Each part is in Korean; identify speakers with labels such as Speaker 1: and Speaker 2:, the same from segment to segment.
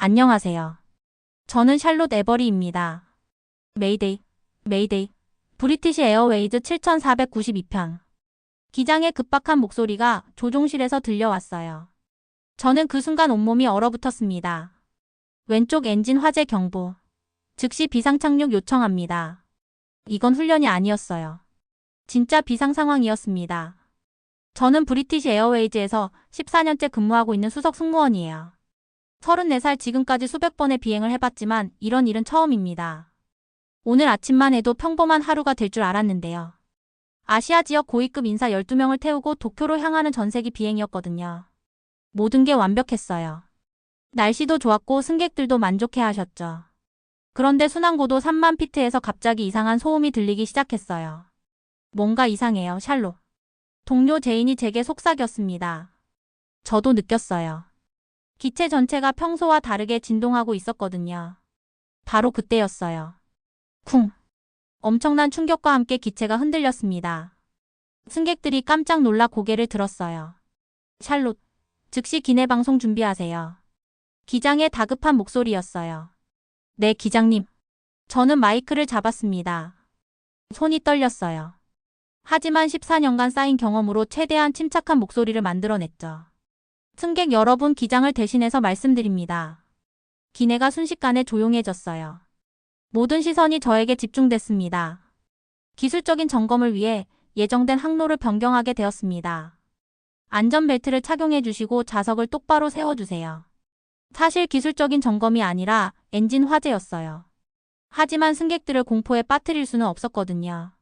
Speaker 1: 안녕하세요. 저는 샬롯 에버리입니다. 메이데이, 메이데이. 브리티시 에어웨이즈 7492편. 기장의 급박한 목소리가 조종실에서 들려왔어요. 저는 그 순간 온몸이 얼어붙었습니다. 왼쪽 엔진 화재 경보. 즉시 비상 착륙 요청합니다. 이건 훈련이 아니었어요. 진짜 비상 상황이었습니다. 저는 브리티시 에어웨이즈에서 14년째 근무하고 있는 수석 승무원이에요. 34살 지금까지 수백 번의 비행을 해봤지만 이런 일은 처음입니다. 오늘 아침만 해도 평범한 하루가 될 줄 알았는데요. 아시아 지역 고위급 인사 12명을 태우고 도쿄로 향하는 전세기 비행이었거든요. 모든 게 완벽했어요. 날씨도 좋았고 승객들도 만족해 하셨죠. 그런데 순항고도 3만 피트에서 갑자기 이상한 소음이 들리기 시작했어요. 뭔가 이상해요, 샬롯. 동료 제인이 제게 속삭였습니다. 저도 느꼈어요. 기체 전체가 평소와 다르게 진동하고 있었거든요. 바로 그때였어요. 쿵. 엄청난 충격과 함께 기체가 흔들렸습니다. 승객들이 깜짝 놀라 고개를 들었어요. 샬롯, 즉시 기내 방송 준비하세요. 기장의 다급한 목소리였어요. 네, 기장님. 저는 마이크를 잡았습니다. 손이 떨렸어요. 하지만 14년간 쌓인 경험으로 최대한 침착한 목소리를 만들어냈죠. 승객 여러분, 기장을 대신해서 말씀드립니다. 기내가 순식간에 조용해졌어요. 모든 시선이 저에게 집중됐습니다. 기술적인 점검을 위해 예정된 항로를 변경하게 되었습니다. 안전벨트를 착용해 주시고 좌석을 똑바로 세워주세요. 사실 기술적인 점검이 아니라 엔진 화재였어요. 하지만 승객들을 공포에 빠뜨릴 수는 없었거든요.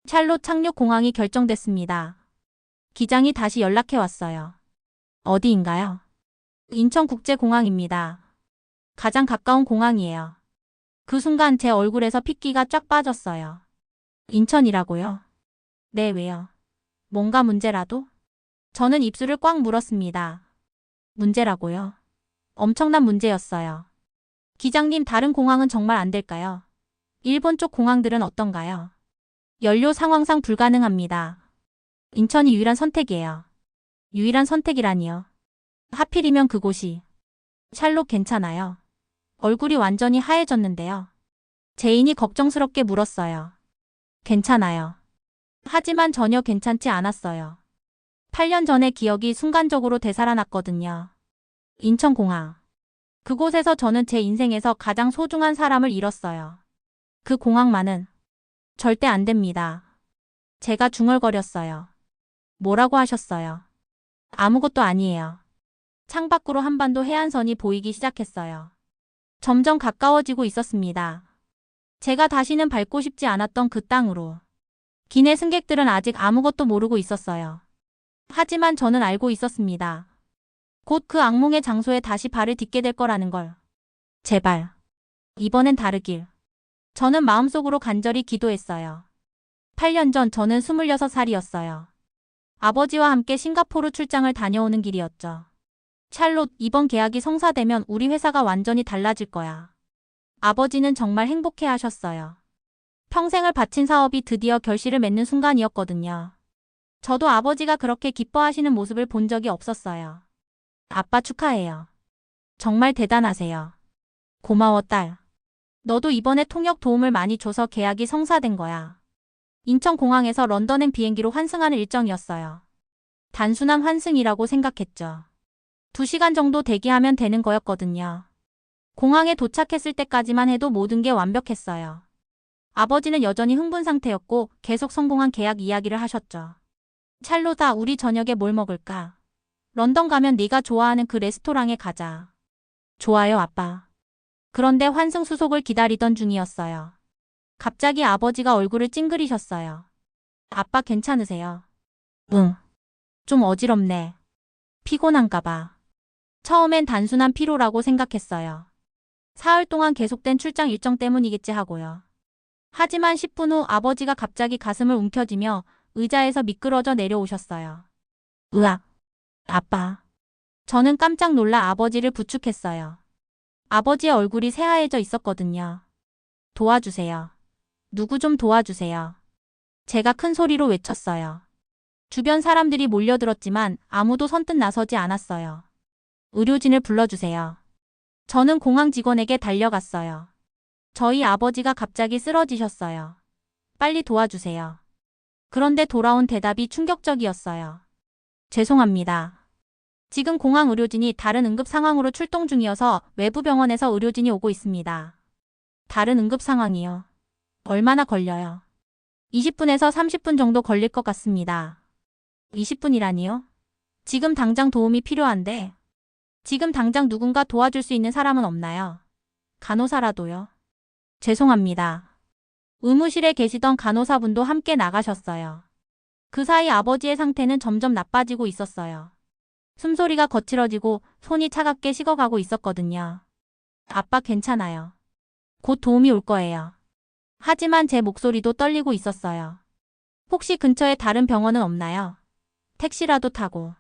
Speaker 1: 샬롯 착륙 공항이 결정됐습니다. 기장이 다시 연락해 왔어요. 어디인가요? 인천국제공항입니다. 가장 가까운 공항이에요. 그 순간 제 얼굴에서 핏기가 쫙 빠졌어요. 인천이라고요? 네, 왜요? 뭔가 문제라도? 저는 입술을 꽉 물었습니다. 문제라고요? 엄청난 문제였어요. 기장님, 다른 공항은 정말 안 될까요? 일본 쪽 공항들은 어떤가요? 연료 상황상 불가능합니다. 인천이 유일한 선택이에요. 유일한 선택이라니요. 하필이면 그곳이. 샬롯 괜찮아요? 얼굴이 완전히 하얘졌는데요. 제인이 걱정스럽게 물었어요. 괜찮아요. 하지만 전혀 괜찮지 않았어요. 8년 전의 기억이 순간적으로 되살아났거든요. 인천공항. 그곳에서 저는 제 인생에서 가장 소중한 사람을 잃었어요. 그 공항만은 절대 안 됩니다. 제가 중얼거렸어요. 뭐라고 하셨어요? 아무것도 아니에요. 창밖으로 한반도 해안선이 보이기 시작했어요. 점점 가까워지고 있었습니다. 제가 다시는 밟고 싶지 않았던 그 땅으로. 기내 승객들은 아직 아무것도 모르고 있었어요. 하지만 저는 알고 있었습니다. 곧 그 악몽의 장소에 다시 발을 딛게 될 거라는 걸. 제발. 이번엔 다르길. 저는 마음속으로 간절히 기도했어요. 8년 전 저는 26살이었어요. 아버지와 함께 싱가포르 출장을 다녀오는 길이었죠. 샬롯, 이번 계약이 성사되면 우리 회사가 완전히 달라질 거야. 아버지는 정말 행복해 하셨어요. 평생을 바친 사업이 드디어 결실을 맺는 순간이었거든요. 저도 아버지가 그렇게 기뻐하시는 모습을 본 적이 없었어요. 아빠 축하해요. 정말 대단하세요. 고마워, 딸. 너도 이번에 통역 도움을 많이 줘서 계약이 성사된 거야. 인천공항에서 런던행 비행기로 환승하는 일정이었어요. 단순한 환승이라고 생각했죠. 2시간 정도 대기하면 되는 거였거든요. 공항에 도착했을 때까지만 해도 모든 게 완벽했어요. 아버지는 여전히 흥분 상태였고 계속 성공한 계약 이야기를 하셨죠. 찰로다, 우리 저녁에 뭘 먹을까? 런던 가면 네가 좋아하는 그 레스토랑에 가자. 좋아요, 아빠. 그런데 환승 수속을 기다리던 중이었어요. 갑자기 아버지가 얼굴을 찡그리셨어요. 아빠 괜찮으세요? 응. 좀 어지럽네. 피곤한가 봐. 처음엔 단순한 피로라고 생각했어요. 사흘 동안 계속된 출장 일정 때문이겠지 하고요. 하지만 10분 후 아버지가 갑자기 가슴을 움켜쥐며 의자에서 미끄러져 내려오셨어요. 으악. 아빠. 저는 깜짝 놀라 아버지를 부축했어요. 아버지의 얼굴이 새하얘져 있었거든요. 도와주세요. 누구 좀 도와주세요. 제가 큰 소리로 외쳤어요. 주변 사람들이 몰려들었지만 아무도 선뜻 나서지 않았어요. 의료진을 불러주세요. 저는 공항 직원에게 달려갔어요. 저희 아버지가 갑자기 쓰러지셨어요. 빨리 도와주세요. 그런데 돌아온 대답이 충격적이었어요. 죄송합니다. 지금 공항 의료진이 다른 응급 상황으로 출동 중이어서 외부 병원에서 의료진이 오고 있습니다. 다른 응급 상황이요. 얼마나 걸려요? 20분에서 30분 정도 걸릴 것 같습니다. 20분이라니요? 지금 당장 도움이 필요한데, 지금 당장 누군가 도와줄 수 있는 사람은 없나요? 간호사라도요. 죄송합니다. 의무실에 계시던 간호사분도 함께 나가셨어요. 그 사이 아버지의 상태는 점점 나빠지고 있었어요. 숨소리가 거칠어지고 손이 차갑게 식어가고 있었거든요. 아빠 괜찮아요. 곧 도움이 올 거예요. 하지만 제 목소리도 떨리고 있었어요. 혹시 근처에 다른 병원은 없나요? 택시라도 타고.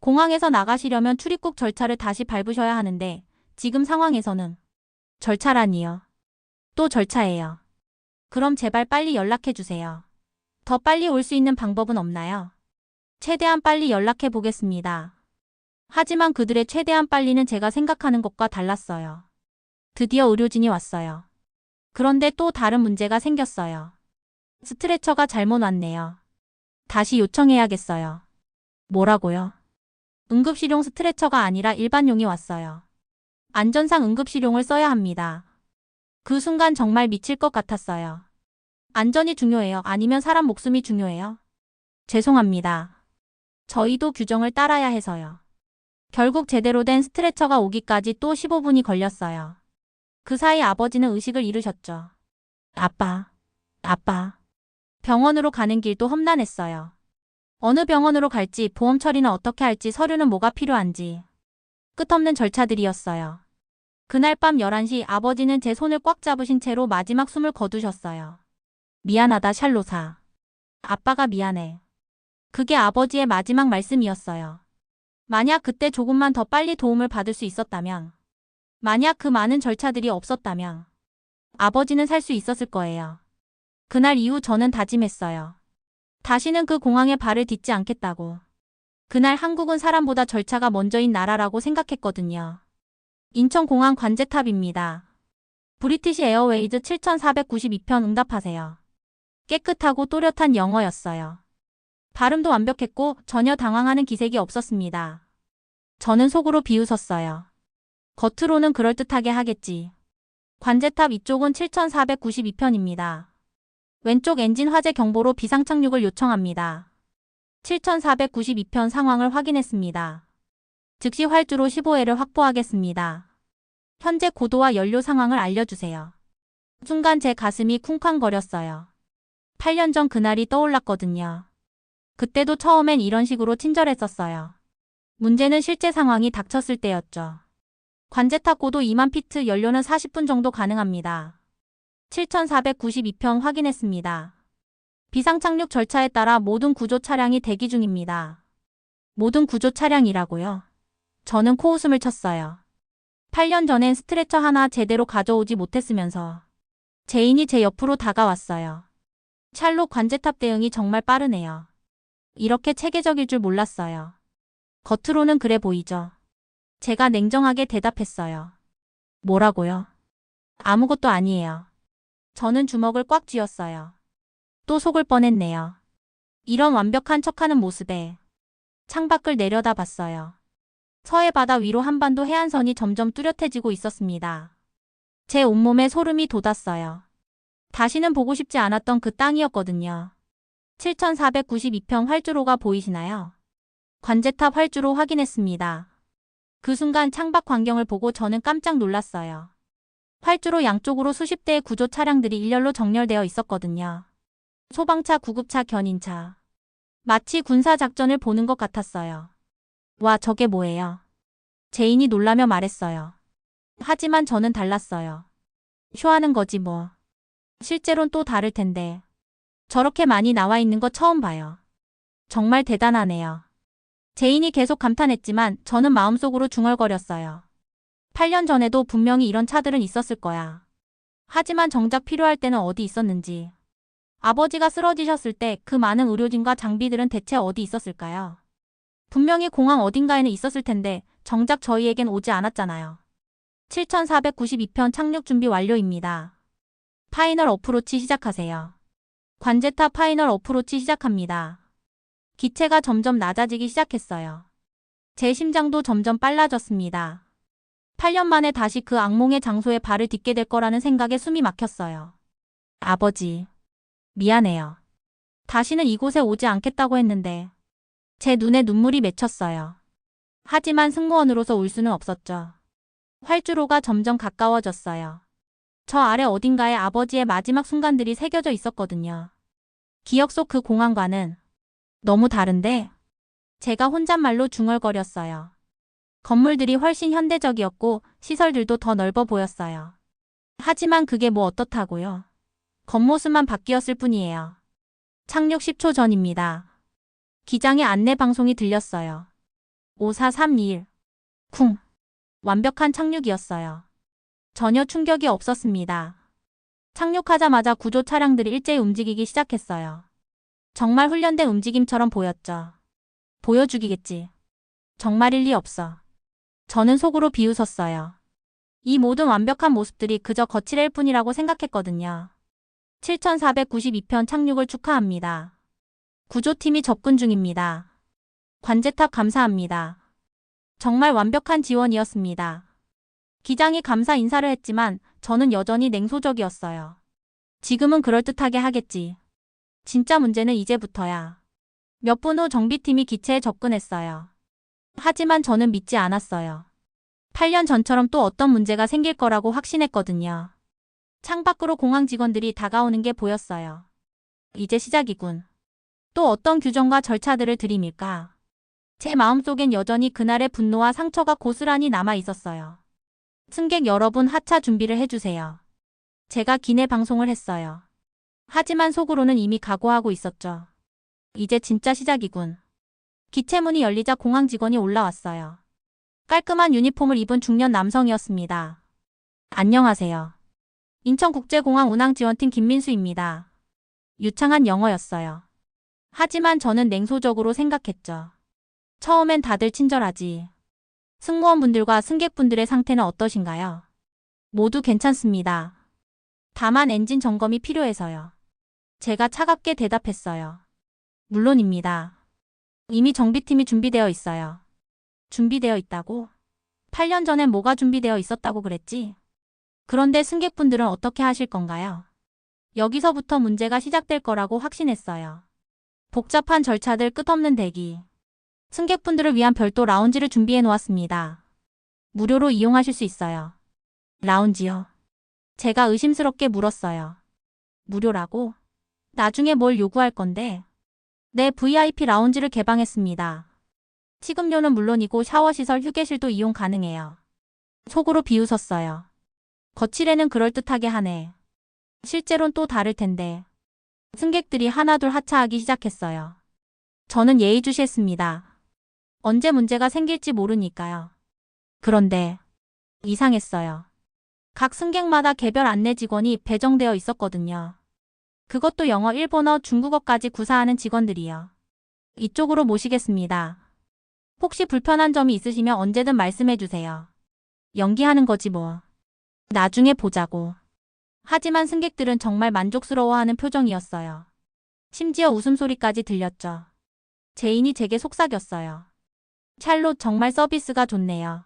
Speaker 1: 공항에서 나가시려면 출입국 절차를 다시 밟으셔야 하는데 지금 상황에서는 절차라니요. 또 절차예요. 그럼 제발 빨리 연락해 주세요. 더 빨리 올 수 있는 방법은 없나요? 최대한 빨리 연락해 보겠습니다. 하지만 그들의 최대한 빨리는 제가 생각하는 것과 달랐어요. 드디어 의료진이 왔어요. 그런데 또 다른 문제가 생겼어요. 스트레처가 잘못 왔네요. 다시 요청해야겠어요. 뭐라고요? 응급실용 스트레처가 아니라 일반용이 왔어요. 안전상 응급실용을 써야 합니다. 그 순간 정말 미칠 것 같았어요. 안전이 중요해요? 아니면 사람 목숨이 중요해요? 죄송합니다. 저희도 규정을 따라야 해서요. 결국 제대로 된 스트레처가 오기까지 또 15분이 걸렸어요. 그 사이 아버지는 의식을 잃으셨죠. 아빠. 병원으로 가는 길도 험난했어요. 어느 병원으로 갈지, 보험 처리는 어떻게 할지, 서류는 뭐가 필요한지. 끝없는 절차들이었어요. 그날 밤 11시 아버지는 제 손을 꽉 잡으신 채로 마지막 숨을 거두셨어요. 미안하다, 샬롯아. 아빠가 미안해. 그게 아버지의 마지막 말씀이었어요. 만약 그때 조금만 더 빨리 도움을 받을 수 있었다면, 만약 그 많은 절차들이 없었다면, 아버지는 살 수 있었을 거예요. 그날 이후 저는 다짐했어요. 다시는 그 공항에 발을 딛지 않겠다고. 그날 한국은 사람보다 절차가 먼저인 나라라고 생각했거든요. 인천공항 관제탑입니다. 브리티시 에어웨이즈 7492편 응답하세요. 깨끗하고 또렷한 영어였어요. 발음도 완벽했고 전혀 당황하는 기색이 없었습니다. 저는 속으로 비웃었어요. 겉으로는 그럴듯하게 하겠지. 관제탑 이쪽은 7492편입니다. 왼쪽 엔진 화재 경보로 비상착륙을 요청합니다. 7492편 상황을 확인했습니다. 즉시 활주로 15회를 확보하겠습니다. 현재 고도와 연료 상황을 알려주세요. 순간 제 가슴이 쿵쾅거렸어요. 8년 전 그날이 떠올랐거든요. 그때도 처음엔 이런 식으로 친절했었어요. 문제는 실제 상황이 닥쳤을 때였죠. 관제탑 고도 2만 피트, 연료는 40분 정도 가능합니다. 7492편 확인했습니다. 비상착륙 절차에 따라 모든 구조 차량이 대기 중입니다. 모든 구조 차량이라고요? 저는 코웃음을 쳤어요. 8년 전엔 스트레처 하나 제대로 가져오지 못했으면서 제인이 제 옆으로 다가왔어요. 샬롯, 관제탑 대응이 정말 빠르네요. 이렇게 체계적일 줄 몰랐어요. 겉으로는 그래 보이죠. 제가 냉정하게 대답했어요. 뭐라고요? 아무것도 아니에요. 저는 주먹을 꽉 쥐었어요. 또 속을 뻔했네요. 이런 완벽한 척하는 모습에 창밖을 내려다봤어요. 서해 바다 위로 한반도 해안선이 점점 뚜렷해지고 있었습니다. 제 온몸에 소름이 돋았어요. 다시는 보고 싶지 않았던 그 땅이었거든요. 7492편 활주로가 보이시나요? 관제탑 활주로 확인했습니다. 그 순간 창밖 광경을 보고 저는 깜짝 놀랐어요. 활주로 양쪽으로 수십 대의 구조 차량들이 일렬로 정렬되어 있었거든요. 소방차, 구급차, 견인차. 마치 군사작전을 보는 것 같았어요. 와, 저게 뭐예요? 제인이 놀라며 말했어요. 하지만 저는 달랐어요. 쇼하는 거지 뭐. 실제론 또 다를 텐데. 저렇게 많이 나와 있는 거 처음 봐요. 정말 대단하네요. 제인이 계속 감탄했지만 저는 마음속으로 중얼거렸어요. 8년 전에도 분명히 이런 차들은 있었을 거야. 하지만 정작 필요할 때는 어디 있었는지. 아버지가 쓰러지셨을 때 그 많은 의료진과 장비들은 대체 어디 있었을까요? 분명히 공항 어딘가에는 있었을 텐데 정작 저희에겐 오지 않았잖아요. 7492편 착륙 준비 완료입니다. 파이널 어프로치 시작하세요. 관제탑 파이널 어프로치 시작합니다. 기체가 점점 낮아지기 시작했어요. 제 심장도 점점 빨라졌습니다. 8년 만에 다시 그 악몽의 장소에 발을 딛게 될 거라는 생각에 숨이 막혔어요. 아버지, 미안해요. 다시는 이곳에 오지 않겠다고 했는데 제 눈에 눈물이 맺혔어요. 하지만 승무원으로서 울 수는 없었죠. 활주로가 점점 가까워졌어요. 저 아래 어딘가에 아버지의 마지막 순간들이 새겨져 있었거든요. 기억 속 그 공항과는 너무 다른데 제가 혼잣말로 중얼거렸어요. 건물들이 훨씬 현대적이었고 시설들도 더 넓어 보였어요. 하지만 그게 뭐 어떻다고요? 겉모습만 바뀌었을 뿐이에요. 착륙 10초 전입니다. 기장의 안내 방송이 들렸어요. 5431. 쿵. 완벽한 착륙이었어요. 전혀 충격이 없었습니다. 착륙하자마자 구조 차량들이 일제히 움직이기 시작했어요. 정말 훈련된 움직임처럼 보였죠. 보여주기겠지. 정말일 리 없어. 저는 속으로 비웃었어요. 이 모든 완벽한 모습들이 그저 거칠일 뿐이라고 생각했거든요. 7492편 착륙을 축하합니다. 구조팀이 접근 중입니다. 관제탑 감사합니다. 정말 완벽한 지원이었습니다. 기장이 감사 인사를 했지만 저는 여전히 냉소적이었어요. 지금은 그럴듯하게 하겠지. 진짜 문제는 이제부터야. 몇 분 후 정비팀이 기체에 접근했어요. 하지만 저는 믿지 않았어요. 8년 전처럼 또 어떤 문제가 생길 거라고 확신했거든요. 창밖으로 공항 직원들이 다가오는 게 보였어요. 이제 시작이군. 또 어떤 규정과 절차들을 들이밀까? 제 마음속엔 여전히 그날의 분노와 상처가 고스란히 남아 있었어요. 승객 여러분 하차 준비를 해주세요. 제가 기내 방송을 했어요. 하지만 속으로는 이미 각오하고 있었죠. 이제 진짜 시작이군. 기체 문이 열리자 공항 직원이 올라왔어요. 깔끔한 유니폼을 입은 중년 남성이었습니다. 안녕하세요. 인천국제공항 운항지원팀 김민수입니다. 유창한 영어였어요. 하지만 저는 냉소적으로 생각했죠. 처음엔 다들 친절하지. 승무원분들과 승객분들의 상태는 어떠신가요? 모두 괜찮습니다. 다만 엔진 점검이 필요해서요. 제가 차갑게 대답했어요. 물론입니다. 이미 정비팀이 준비되어 있어요. 준비되어 있다고? 8년 전엔 뭐가 준비되어 있었다고 그랬지? 그런데 승객분들은 어떻게 하실 건가요? 여기서부터 문제가 시작될 거라고 확신했어요. 복잡한 절차들 끝없는 대기. 승객분들을 위한 별도 라운지를 준비해 놓았습니다. 무료로 이용하실 수 있어요. 라운지요? 제가 의심스럽게 물었어요. 무료라고? 나중에 뭘 요구할 건데? 네, VIP 라운지를 개방했습니다. 식음료는 물론이고 샤워시설, 휴게실도 이용 가능해요. 속으로 비웃었어요. 거칠에는 그럴듯하게 하네. 실제론 또 다를 텐데. 승객들이 하나둘 하차하기 시작했어요. 저는 예의주시했습니다. 언제 문제가 생길지 모르니까요. 그런데 이상했어요. 각 승객마다 개별 안내 직원이 배정되어 있었거든요. 그것도 영어, 일본어, 중국어까지 구사하는 직원들이요. 이쪽으로 모시겠습니다. 혹시 불편한 점이 있으시면 언제든 말씀해 주세요. 연기하는 거지 뭐. 나중에 보자고. 하지만 승객들은 정말 만족스러워하는 표정이었어요. 심지어 웃음소리까지 들렸죠. 제인이 제게 속삭였어요. 샬롯 정말 서비스가 좋네요.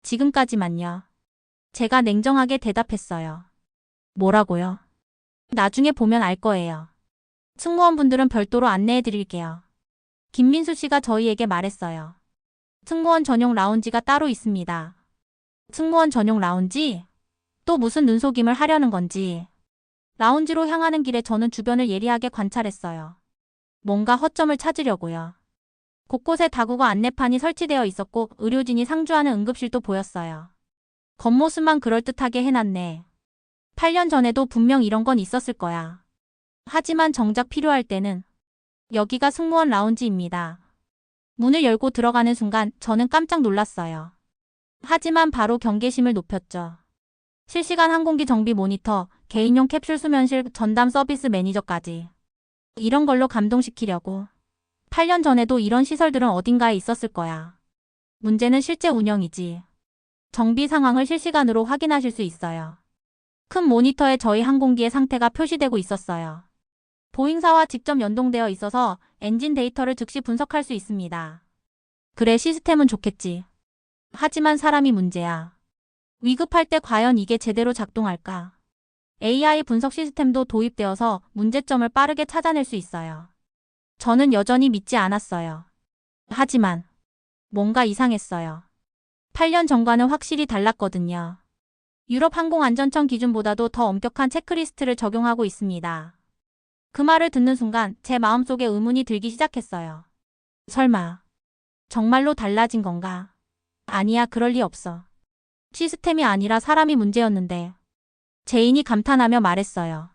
Speaker 1: 지금까지만요. 제가 냉정하게 대답했어요. 뭐라고요? 나중에 보면 알 거예요. 승무원분들은 별도로 안내해 드릴게요. 김민수 씨가 저희에게 말했어요. 승무원 전용 라운지가 따로 있습니다. 승무원 전용 라운지? 또 무슨 눈속임을 하려는 건지. 라운지로 향하는 길에 저는 주변을 예리하게 관찰했어요. 뭔가 허점을 찾으려고요. 곳곳에 다국어 안내판이 설치되어 있었고 의료진이 상주하는 응급실도 보였어요. 겉모습만 그럴듯하게 해놨네. 8년 전에도 분명 이런 건 있었을 거야. 하지만 정작 필요할 때는 여기가 승무원 라운지입니다. 문을 열고 들어가는 순간 저는 깜짝 놀랐어요. 하지만 바로 경계심을 높였죠. 실시간 항공기 정비 모니터, 개인용 캡슐 수면실, 전담 서비스 매니저까지. 이런 걸로 감동시키려고. 8년 전에도 이런 시설들은 어딘가에 있었을 거야. 문제는 실제 운영이지. 정비 상황을 실시간으로 확인하실 수 있어요. 큰 모니터에 저희 항공기의 상태가 표시되고 있었어요. 보잉사와 직접 연동되어 있어서 엔진 데이터를 즉시 분석할 수 있습니다. 그래, 시스템은 좋겠지. 하지만 사람이 문제야. 위급할 때 과연 이게 제대로 작동할까? AI 분석 시스템도 도입되어서 문제점을 빠르게 찾아낼 수 있어요. 저는 여전히 믿지 않았어요. 하지만 뭔가 이상했어요. 8년 전과는 확실히 달랐거든요. 유럽 항공안전청 기준보다도 더 엄격한 체크리스트를 적용하고 있습니다. 그 말을 듣는 순간 제 마음속에 의문이 들기 시작했어요. 설마 정말로 달라진 건가? 아니야, 그럴 리 없어. 시스템이 아니라 사람이 문제였는데. 제인이 감탄하며 말했어요.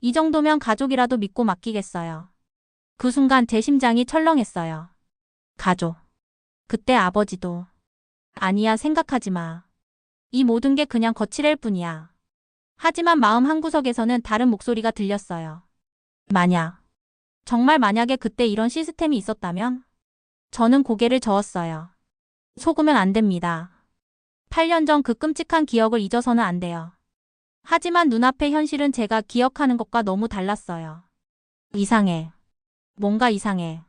Speaker 1: 이 정도면 가족이라도 믿고 맡기겠어요. 그 순간 제 심장이 철렁했어요. 가족. 그때 아버지도. 아니야, 생각하지 마. 이 모든 게 그냥 거칠일 뿐이야. 하지만 마음 한구석에서는 다른 목소리가 들렸어요. 정말 만약에 그때 이런 시스템이 있었다면? 저는 고개를 저었어요. 속으면 안 됩니다. 8년 전 그 끔찍한 기억을 잊어서는 안 돼요. 하지만 눈앞의 현실은 제가 기억하는 것과 너무 달랐어요. 이상해. 뭔가 이상해.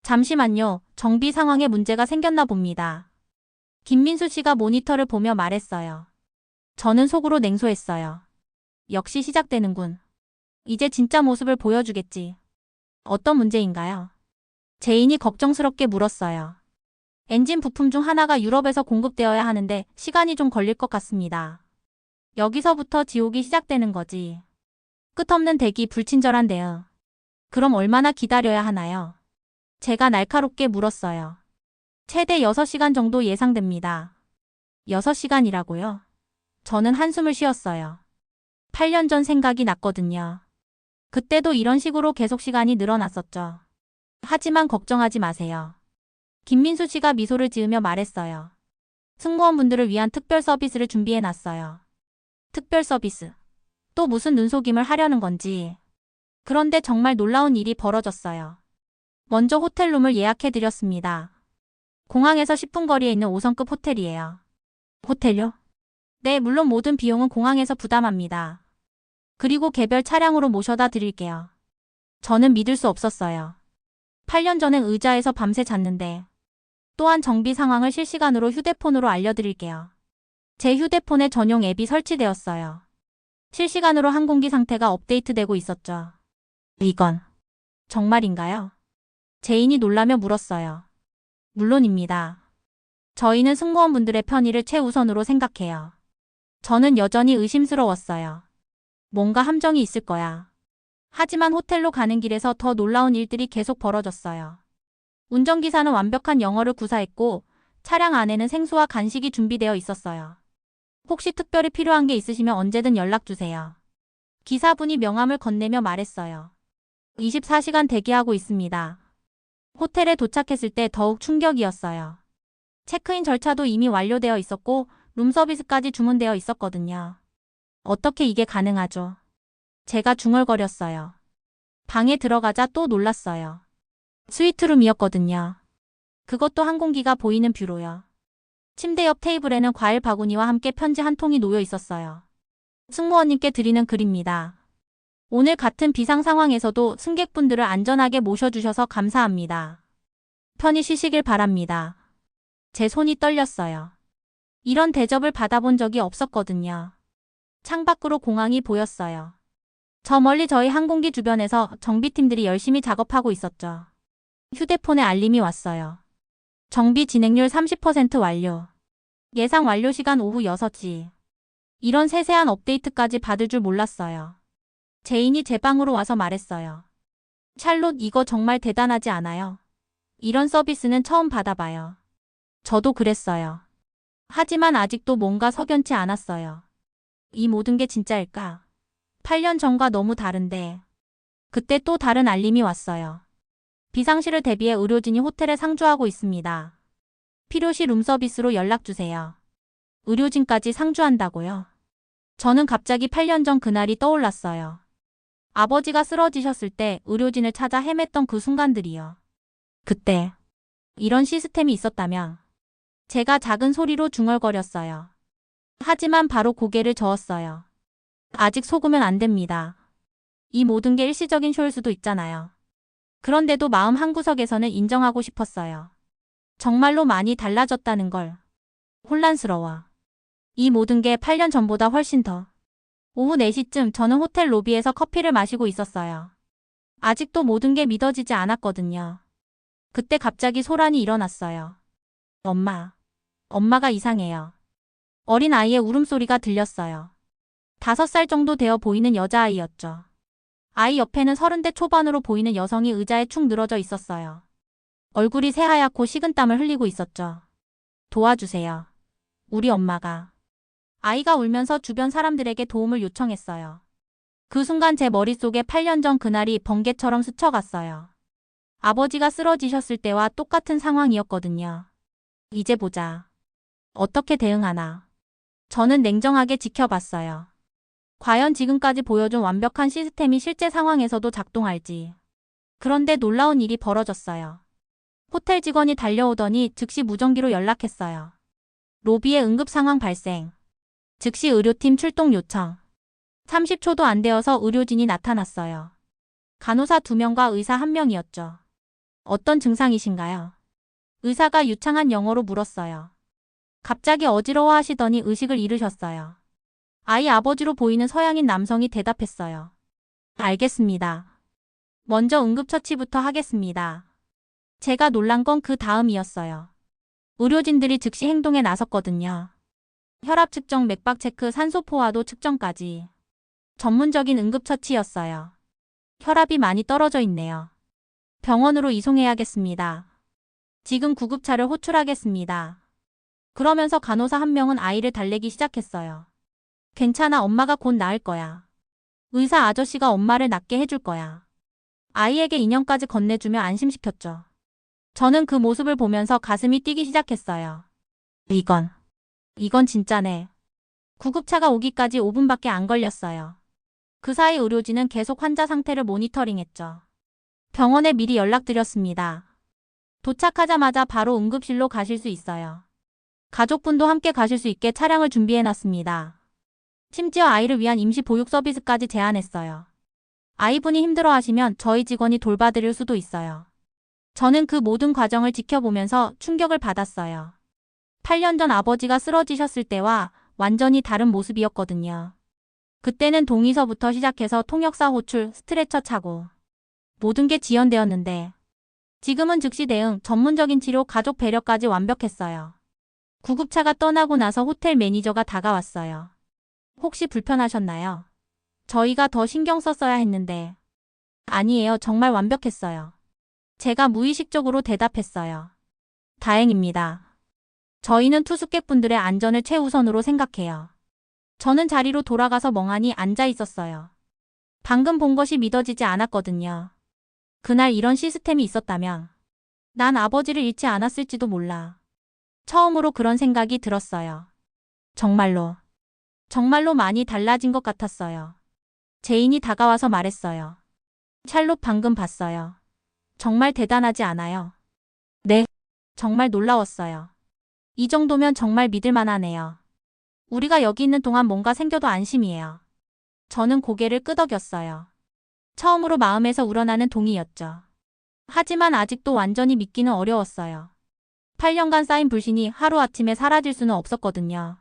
Speaker 1: 잠시만요. 정비 상황에 문제가 생겼나 봅니다. 김민수 씨가 모니터를 보며 말했어요. 저는 속으로 냉소했어요. 역시 시작되는군. 이제 진짜 모습을 보여주겠지. 어떤 문제인가요? 제인이 걱정스럽게 물었어요. 엔진 부품 중 하나가 유럽에서 공급되어야 하는데 시간이 좀 걸릴 것 같습니다. 여기서부터 지옥이 시작되는 거지. 끝없는 대기, 불친절한 대응. 그럼 얼마나 기다려야 하나요? 제가 날카롭게 물었어요. 최대 6시간 정도 예상됩니다. 6시간이라고요? 저는 한숨을 쉬었어요. 8년 전 생각이 났거든요. 그때도 이런 식으로 계속 시간이 늘어났었죠. 하지만 걱정하지 마세요. 김민수 씨가 미소를 지으며 말했어요. 승무원분들을 위한 특별 서비스를 준비해놨어요. 특별 서비스. 또 무슨 눈속임을 하려는 건지. 그런데 정말 놀라운 일이 벌어졌어요. 먼저 호텔룸을 예약해드렸습니다. 공항에서 10분 거리에 있는 5성급 호텔이에요. 호텔요? 네, 물론 모든 비용은 공항에서 부담합니다. 그리고 개별 차량으로 모셔다 드릴게요. 저는 믿을 수 없었어요. 8년 전엔 의자에서 밤새 잤는데. 또한 정비 상황을 실시간으로 휴대폰으로 알려드릴게요. 제 휴대폰에 전용 앱이 설치되었어요. 실시간으로 항공기 상태가 업데이트되고 있었죠. 이건 정말인가요? 제인이 놀라며 물었어요. 물론입니다. 저희는 승무원분들의 편의를 최우선으로 생각해요. 저는 여전히 의심스러웠어요. 뭔가 함정이 있을 거야. 하지만 호텔로 가는 길에서 더 놀라운 일들이 계속 벌어졌어요. 운전기사는 완벽한 영어를 구사했고 차량 안에는 생수와 간식이 준비되어 있었어요. 혹시 특별히 필요한 게 있으시면 언제든 연락주세요. 기사분이 명함을 건네며 말했어요. 24시간 대기하고 있습니다. 호텔에 도착했을 때 더욱 충격이었어요. 체크인 절차도 이미 완료되어 있었고 룸서비스까지 주문되어 있었거든요. 어떻게 이게 가능하죠? 제가 중얼거렸어요. 방에 들어가자 또 놀랐어요. 스위트룸이었거든요. 그것도 항공기가 보이는 뷰로요. 침대 옆 테이블에는 과일 바구니와 함께 편지 한 통이 놓여 있었어요. 승무원님께 드리는 글입니다. 오늘 같은 비상 상황에서도 승객분들을 안전하게 모셔주셔서 감사합니다. 편히 쉬시길 바랍니다. 제 손이 떨렸어요. 이런 대접을 받아본 적이 없었거든요. 창밖으로 공항이 보였어요. 저 멀리 저희 항공기 주변에서 정비팀들이 열심히 작업하고 있었죠. 휴대폰에 알림이 왔어요. 정비 진행률 30% 완료. 예상 완료 시간 오후 6시. 이런 세세한 업데이트까지 받을 줄 몰랐어요. 제인이 제 방으로 와서 말했어요. 샬롯, 이거 정말 대단하지 않아요? 이런 서비스는 처음 받아봐요. 저도 그랬어요. 하지만 아직도 뭔가 석연치 않았어요. 이 모든 게 진짜일까? 8년 전과 너무 다른데. 그때 또 다른 알림이 왔어요. 비상시를 대비해 의료진이 호텔에 상주하고 있습니다. 필요시 룸서비스로 연락주세요. 의료진까지 상주한다고요? 저는 갑자기 8년 전 그날이 떠올랐어요. 아버지가 쓰러지셨을 때 의료진을 찾아 헤맸던 그 순간들이요. 그때 이런 시스템이 있었다면 제가 작은 소리로 중얼거렸어요. 하지만 바로 고개를 저었어요. 아직 속으면 안 됩니다. 이 모든 게 일시적인 쇼일 수도 있잖아요. 그런데도 마음 한구석에서는 인정하고 싶었어요. 정말로 많이 달라졌다는 걸. 혼란스러워. 이 모든 게 8년 전보다 훨씬 더. 오후 4시쯤 저는 호텔 로비에서 커피를 마시고 있었어요. 아직도 모든 게 믿어지지 않았거든요. 그때 갑자기 소란이 일어났어요. 엄마가 이상해요. 어린 아이의 울음소리가 들렸어요. 5살 정도 되어 보이는 여자아이였죠. 아이 옆에는 30대 초반으로 보이는 여성이 의자에 축 늘어져 있었어요. 얼굴이 새하얗고 식은땀을 흘리고 있었죠. 도와주세요. 우리 엄마가. 아이가 울면서 주변 사람들에게 도움을 요청했어요. 그 순간 제 머릿속에 8년 전 그날이 번개처럼 스쳐갔어요. 아버지가 쓰러지셨을 때와 똑같은 상황이었거든요. 이제 보자. 어떻게 대응하나. 저는 냉정하게 지켜봤어요. 과연 지금까지 보여준 완벽한 시스템이 실제 상황에서도 작동할지. 그런데 놀라운 일이 벌어졌어요. 호텔 직원이 달려오더니 즉시 무전기로 연락했어요. 로비에 응급 상황 발생. 즉시 의료팀 출동 요청. 30초도 안 되어서 의료진이 나타났어요. 간호사 2명과 의사 1명이었죠. 어떤 증상이신가요? 의사가 유창한 영어로 물었어요. 갑자기 어지러워하시더니 의식을 잃으셨어요. 아이 아버지로 보이는 서양인 남성이 대답했어요. 알겠습니다. 먼저 응급처치부터 하겠습니다. 제가 놀란 건 그 다음이었어요. 의료진들이 즉시 행동에 나섰거든요. 혈압 측정, 맥박 체크, 산소 포화도 측정까지. 전문적인 응급처치였어요. 혈압이 많이 떨어져 있네요. 병원으로 이송해야겠습니다. 지금 구급차를 호출하겠습니다. 그러면서 간호사 1명은 아이를 달래기 시작했어요. 괜찮아, 엄마가 곧 나을 거야. 의사 아저씨가 엄마를 낫게 해줄 거야. 아이에게 인형까지 건네주며 안심시켰죠. 저는 그 모습을 보면서 가슴이 뛰기 시작했어요. 이건 진짜네. 구급차가 오기까지 5분밖에 안 걸렸어요. 그 사이 의료진은 계속 환자 상태를 모니터링했죠. 병원에 미리 연락드렸습니다. 도착하자마자 바로 응급실로 가실 수 있어요. 가족분도 함께 가실 수 있게 차량을 준비해놨습니다. 심지어 아이를 위한 임시 보육 서비스까지 제안했어요. 아이분이 힘들어하시면 저희 직원이 돌봐드릴 수도 있어요. 저는 그 모든 과정을 지켜보면서 충격을 받았어요. 8년 전 아버지가 쓰러지셨을 때와 완전히 다른 모습이었거든요. 그때는 동의서부터 시작해서 통역사 호출, 스트레처 차고 모든 게 지연되었는데 지금은 즉시 대응, 전문적인 치료, 가족 배려까지 완벽했어요. 구급차가 떠나고 나서 호텔 매니저가 다가왔어요. 혹시 불편하셨나요? 저희가 더 신경 썼어야 했는데. 아니에요. 정말 완벽했어요. 제가 무의식적으로 대답했어요. 다행입니다. 저희는 투숙객분들의 안전을 최우선으로 생각해요. 저는 자리로 돌아가서 멍하니 앉아 있었어요. 방금 본 것이 믿어지지 않았거든요. 그날 이런 시스템이 있었다면 난 아버지를 잃지 않았을지도 몰라. 처음으로 그런 생각이 들었어요. 정말로 많이 달라진 것 같았어요. 제인이 다가와서 말했어요. 샬롯 방금 봤어요. 정말 대단하지 않아요? 네. 정말 놀라웠어요. 이 정도면 정말 믿을 만하네요. 우리가 여기 있는 동안 뭔가 생겨도 안심이에요. 저는 고개를 끄덕였어요. 처음으로 마음에서 우러나는 동의였죠. 하지만 아직도 완전히 믿기는 어려웠어요. 8년간 쌓인 불신이 하루아침에 사라질 수는 없었거든요.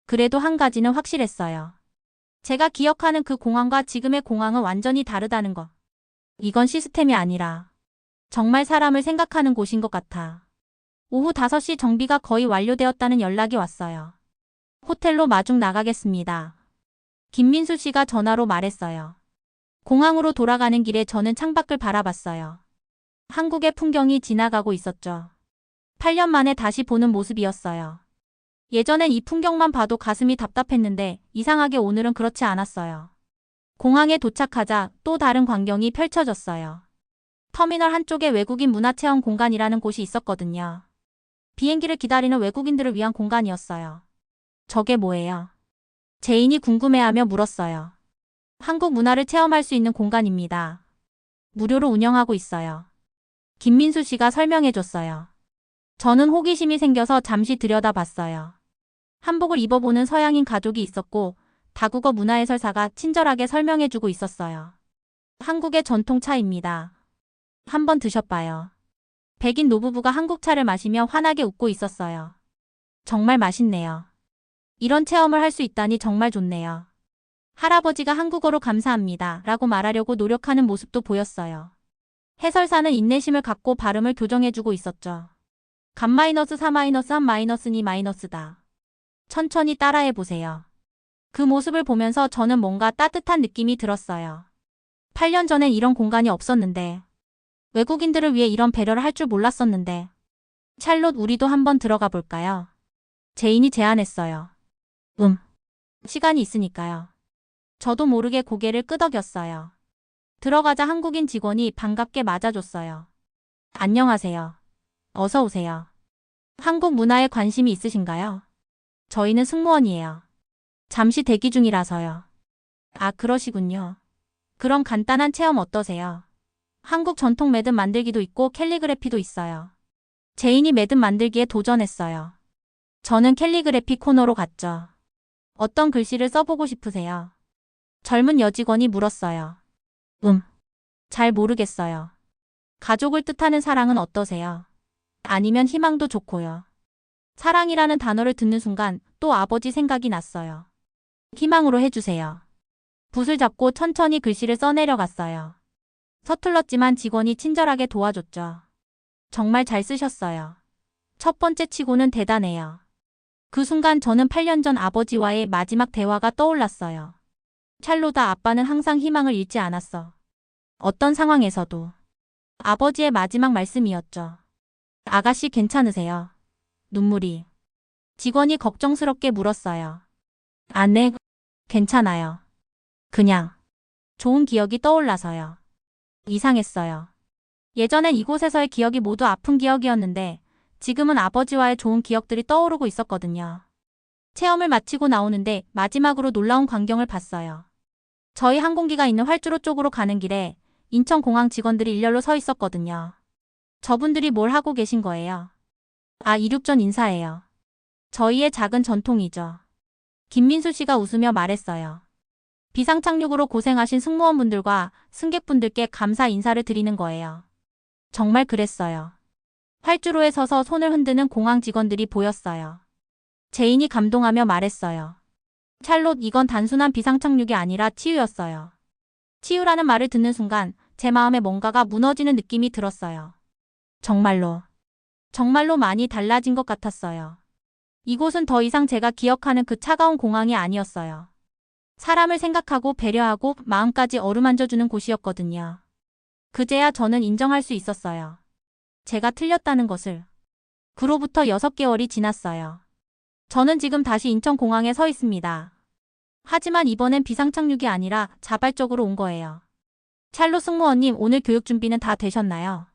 Speaker 1: 그래도 한 가지는 확실했어요. 제가 기억하는 그 공항과 지금의 공항은 완전히 다르다는 것. 이건 시스템이 아니라 정말 사람을 생각하는 곳인 것 같아. 오후 5시 정비가 거의 완료되었다는 연락이 왔어요. 호텔로 마중 나가겠습니다. 김민수 씨가 전화로 말했어요. 공항으로 돌아가는 길에 저는 창밖을 바라봤어요. 한국의 풍경이 지나가고 있었죠. 8년 만에 다시 보는 모습이었어요. 예전엔 이 풍경만 봐도 가슴이 답답했는데 이상하게 오늘은 그렇지 않았어요. 공항에 도착하자 또 다른 광경이 펼쳐졌어요. 터미널 한쪽에 외국인 문화체험 공간이라는 곳이 있었거든요. 비행기를 기다리는 외국인들을 위한 공간이었어요. 저게 뭐예요? 제인이 궁금해하며 물었어요. 한국 문화를 체험할 수 있는 공간입니다. 무료로 운영하고 있어요. 김민수 씨가 설명해줬어요. 저는 호기심이 생겨서 잠시 들여다봤어요. 한복을 입어보는 서양인 가족이 있었고 다국어 문화해설사가 친절하게 설명해주고 있었어요. 한국의 전통차입니다. 한번 드셔봐요. 백인 노부부가 한국차를 마시며 환하게 웃고 있었어요. 정말 맛있네요. 이런 체험을 할 수 있다니 정말 좋네요. 할아버지가 한국어로 감사합니다 라고 말하려고 노력하는 모습도 보였어요. 해설사는 인내심을 갖고 발음을 교정해주고 있었죠. 감-4-3-1-2-다. 천천히 따라해보세요. 그 모습을 보면서 저는 뭔가 따뜻한 느낌이 들었어요. 8년 전엔 이런 공간이 없었는데, 외국인들을 위해 이런 배려를 할 줄 몰랐었는데. 샬롯, 우리도 한번 들어가 볼까요? 제인이 제안했어요. 시간이 있으니까요. 저도 모르게 고개를 끄덕였어요. 들어가자 한국인 직원이 반갑게 맞아줬어요. 안녕하세요. 어서 오세요. 한국 문화에 관심이 있으신가요? 저희는 승무원이에요. 잠시 대기 중이라서요. 아, 그러시군요. 그럼 간단한 체험 어떠세요? 한국 전통 매듭 만들기도 있고 캘리그래피도 있어요. 제인이 매듭 만들기에 도전했어요. 저는 캘리그래피 코너로 갔죠. 어떤 글씨를 써보고 싶으세요? 젊은 여직원이 물었어요. 잘 모르겠어요. 가족을 뜻하는 사랑은 어떠세요? 아니면 희망도 좋고요. 사랑이라는 단어를 듣는 순간 또 아버지 생각이 났어요. 희망으로 해주세요. 붓을 잡고 천천히 글씨를 써내려갔어요. 서툴렀지만 직원이 친절하게 도와줬죠. 정말 잘 쓰셨어요. 첫 번째 치고는 대단해요. 그 순간 저는 8년 전 아버지와의 마지막 대화가 떠올랐어요. 찰로다, 아빠는 항상 희망을 잃지 않았어. 어떤 상황에서도. 아버지의 마지막 말씀이었죠. 아가씨 괜찮으세요? 눈물이. 직원이 걱정스럽게 물었어요. 아, 네, 괜찮아요. 그냥 좋은 기억이 떠올라서요. 이상했어요. 예전엔 이곳에서의 기억이 모두 아픈 기억이었는데 지금은 아버지와의 좋은 기억들이 떠오르고 있었거든요. 체험을 마치고 나오는데 마지막으로 놀라운 광경을 봤어요. 저희 항공기가 있는 활주로 쪽으로 가는 길에 인천공항 직원들이 일렬로 서 있었거든요. 저분들이 뭘 하고 계신 거예요? 아, 이륙전 인사예요. 저희의 작은 전통이죠. 김민수 씨가 웃으며 말했어요. 비상착륙으로 고생하신 승무원분들과 승객분들께 감사 인사를 드리는 거예요. 정말 그랬어요. 활주로에 서서 손을 흔드는 공항 직원들이 보였어요. 제인이 감동하며 말했어요. 찰롯, 이건 단순한 비상착륙이 아니라 치유였어요. 치유라는 말을 듣는 순간 제 마음에 뭔가가 무너지는 느낌이 들었어요. 정말로 많이 달라진 것 같았어요. 이곳은 더 이상 제가 기억하는 그 차가운 공항이 아니었어요. 사람을 생각하고 배려하고 마음까지 어루만져주는 곳이었거든요. 그제야 저는 인정할 수 있었어요. 제가 틀렸다는 것을. 그로부터 6개월이 지났어요. 저는 지금 다시 인천공항에 서 있습니다. 하지만 이번엔 비상착륙이 아니라 자발적으로 온 거예요. 찰로 승무원님, 오늘 교육 준비는 다 되셨나요?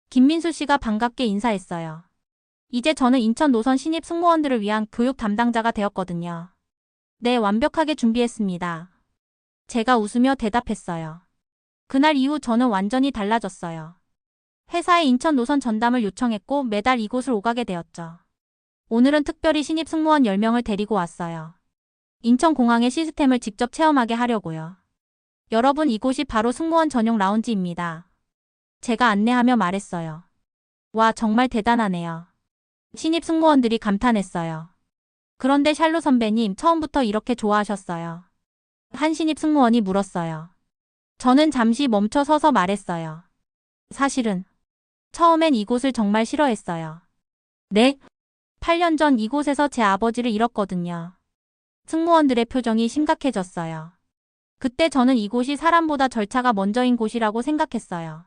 Speaker 1: 김민수 씨가 반갑게 인사했어요. 이제 저는 인천 노선 신입 승무원들을 위한 교육 담당자가 되었거든요. 네, 완벽하게 준비했습니다. 제가 웃으며 대답했어요. 그날 이후 저는 완전히 달라졌어요. 회사에 인천 노선 전담을 요청했고 매달 이곳을 오가게 되었죠. 오늘은 특별히 신입 승무원 10명을 데리고 왔어요. 인천공항의 시스템을 직접 체험하게 하려고요. 여러분, 이곳이 바로 승무원 전용 라운지입니다. 제가 안내하며 말했어요. 와, 정말 대단하네요. 신입 승무원들이 감탄했어요. 그런데 샬로 선배님, 처음부터 이렇게 좋아하셨어요? 한 신입 승무원이 물었어요. 저는 잠시 멈춰 서서 말했어요. 사실은 처음엔 이곳을 정말 싫어했어요. 네? 8년 전 이곳에서 제 아버지를 잃었거든요. 승무원들의 표정이 심각해졌어요. 그때 저는 이곳이 사람보다 절차가 먼저인 곳이라고 생각했어요.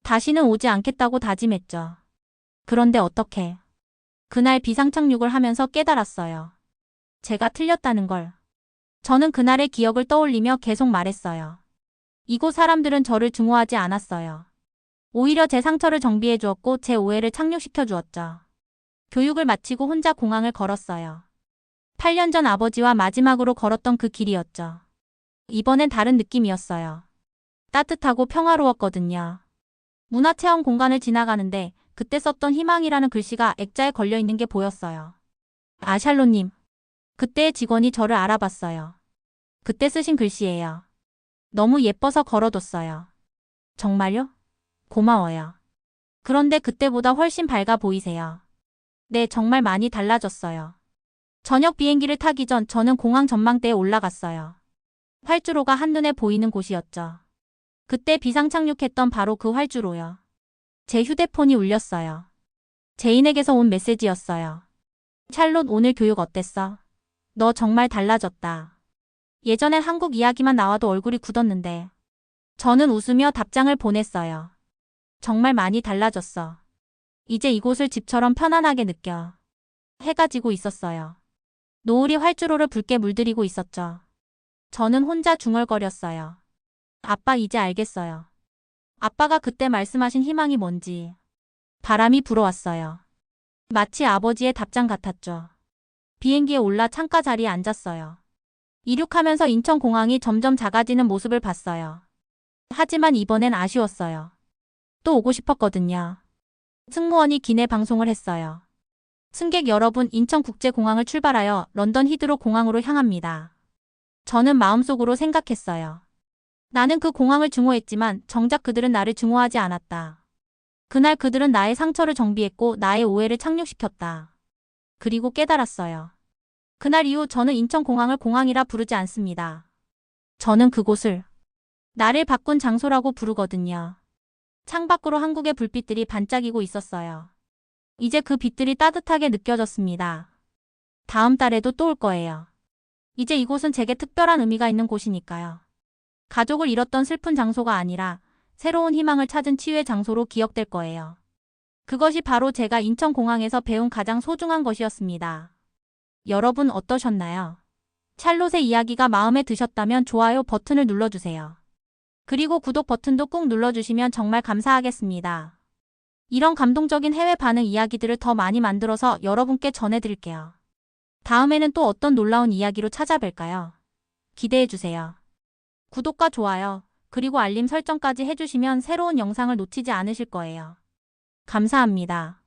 Speaker 1: 다시는 오지 않겠다고 다짐했죠. 그런데 어떻게? 그날 비상착륙을 하면서 깨달았어요. 제가 틀렸다는 걸. 저는 그날의 기억을 떠올리며 계속 말했어요. 이곳 사람들은 저를 증오하지 않았어요. 오히려 제 상처를 정비해 주었고 제 오해를 착륙시켜 주었죠. 교육을 마치고 혼자 공항을 걸었어요. 8년 전 아버지와 마지막으로 걸었던 그 길이었죠. 이번엔 다른 느낌이었어요. 따뜻하고 평화로웠거든요. 문화체험 공간을 지나가는데 그때 썼던 희망이라는 글씨가 액자에 걸려 있는 게 보였어요. 아, 샬롯님. 그때의 직원이 저를 알아봤어요. 그때 쓰신 글씨예요. 너무 예뻐서 걸어뒀어요. 정말요? 고마워요. 그런데 그때보다 훨씬 밝아 보이세요. 네, 정말 많이 달라졌어요. 저녁 비행기를 타기 전 저는 공항 전망대에 올라갔어요. 활주로가 한눈에 보이는 곳이었죠. 그때 비상 착륙했던 바로 그 활주로요. 제 휴대폰이 울렸어요. 제인에게서 온 메시지였어요. 샬롯, 오늘 교육 어땠어? 너 정말 달라졌다. 예전엔 한국 이야기만 나와도 얼굴이 굳었는데. 저는 웃으며 답장을 보냈어요. 정말 많이 달라졌어. 이제 이곳을 집처럼 편안하게 느껴. 해가 지고 있었어요. 노을이 활주로를 붉게 물들이고 있었죠. 저는 혼자 중얼거렸어요. 아빠, 이제 알겠어요. 아빠가 그때 말씀하신 희망이 뭔지. 바람이 불어왔어요. 마치 아버지의 답장 같았죠. 비행기에 올라 창가 자리에 앉았어요. 이륙하면서 인천공항이 점점 작아지는 모습을 봤어요. 하지만 이번엔 아쉬웠어요. 또 오고 싶었거든요. 승무원이 기내 방송을 했어요. 승객 여러분, 인천국제공항을 출발하여 런던 히드로 공항으로 향합니다. 저는 마음속으로 생각했어요. 나는 그 공항을 증오했지만 정작 그들은 나를 증오하지 않았다. 그날 그들은 나의 상처를 정비했고 나의 오해를 착륙시켰다. 그리고 깨달았어요. 그날 이후 저는 인천공항을 공항이라 부르지 않습니다. 저는 그곳을 나를 바꾼 장소라고 부르거든요. 창밖으로 한국의 불빛들이 반짝이고 있었어요. 이제 그 빛들이 따뜻하게 느껴졌습니다. 다음 달에도 또 올 거예요. 이제 이곳은 제게 특별한 의미가 있는 곳이니까요. 가족을 잃었던 슬픈 장소가 아니라 새로운 희망을 찾은 치유의 장소로 기억될 거예요. 그것이 바로 제가 인천공항에서 배운 가장 소중한 것이었습니다. 여러분 어떠셨나요? 샬롯의 이야기가 마음에 드셨다면 좋아요 버튼을 눌러주세요. 그리고 구독 버튼도 꾹 눌러주시면 정말 감사하겠습니다. 이런 감동적인 해외 반응 이야기들을 더 많이 만들어서 여러분께 전해드릴게요. 다음에는 또 어떤 놀라운 이야기로 찾아뵐까요? 기대해주세요. 구독과 좋아요, 그리고 알림 설정까지 해주시면 새로운 영상을 놓치지 않으실 거예요. 감사합니다.